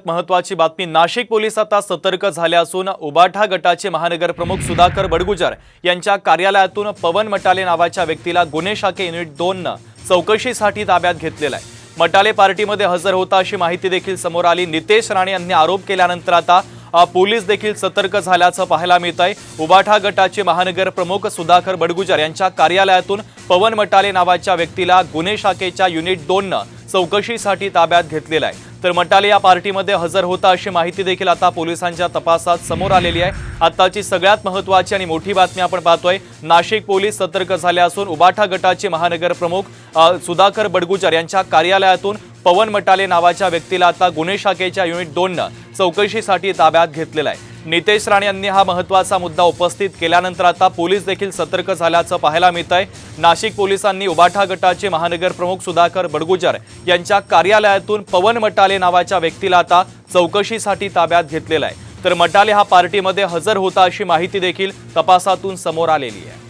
महत्त्वाची बातमी। नाशिक पोलीस आता सतर्क झाले असून उबाठा गटाचे महानगर प्रमुख सुधाकर बडगुजर यांच्या कार्यालयातून पवन मटाले नावाच्या व्यक्तीला गुन्हे शाखे युनिट 2 न चौकशीसाठी ताब्यात घेतलेला आहे। मटाले पार्टीमध्ये हजर होता अशी माहिती देखील समोर आली। नितेश राणे यांनी आरोप केल्यानंतर आता पोलीस देखील सतर्क झाल्याचं पाहायला मिळत आहे। उबाठा गटाचे महानगर प्रमुख सुधाकर बडगुजर यांच्या कार्यालयातून पवन मटाले नावाच्या व्यक्तीला गुन्हे शाखेच्या युनिट 2 न चौकशीसाठी ताब्यात घेतलेला आहे। तर मटाले या पार्टीमध्ये हजर होता अशी माहिती देखील आता पोलिसांच्या तपासात समोर आलेली आहे। आताची सगळ्यात महत्त्वाची आणि मोठी बातमी आपण पाहतोय। नाशिक पोलीस सतर्क झाले असून उबाठा गटाचे महानगर प्रमुख सुधाकर बडगुजर यांच्या कार्यालयातून पवन मटाले नावाच्या व्यक्तीला आता गुन्हे शाखेच्या युनिट 2 न चौकशीसाठी ताब्यात घेतलेला आहे। नितेश राणे यांनी हा महत्त्वाचा मुद्दा उपस्थित केल्यानंतर आता पोलीस देखील सतर्क झाल्याचं पाहायला मिळत आहे। नाशिक पोलिसांनी उबाठा गटाचे महानगर प्रमुख सुधाकर बडगुजर यांच्या कार्यालयातून पवन मटाले नावाच्या व्यक्तीला आता चौकशीसाठी ताब्यात घेतलेला आहे। तर मटाले हा पार्टीमध्ये हजर होता अशी माहिती देखील तपासातून समोर आलेली आहे।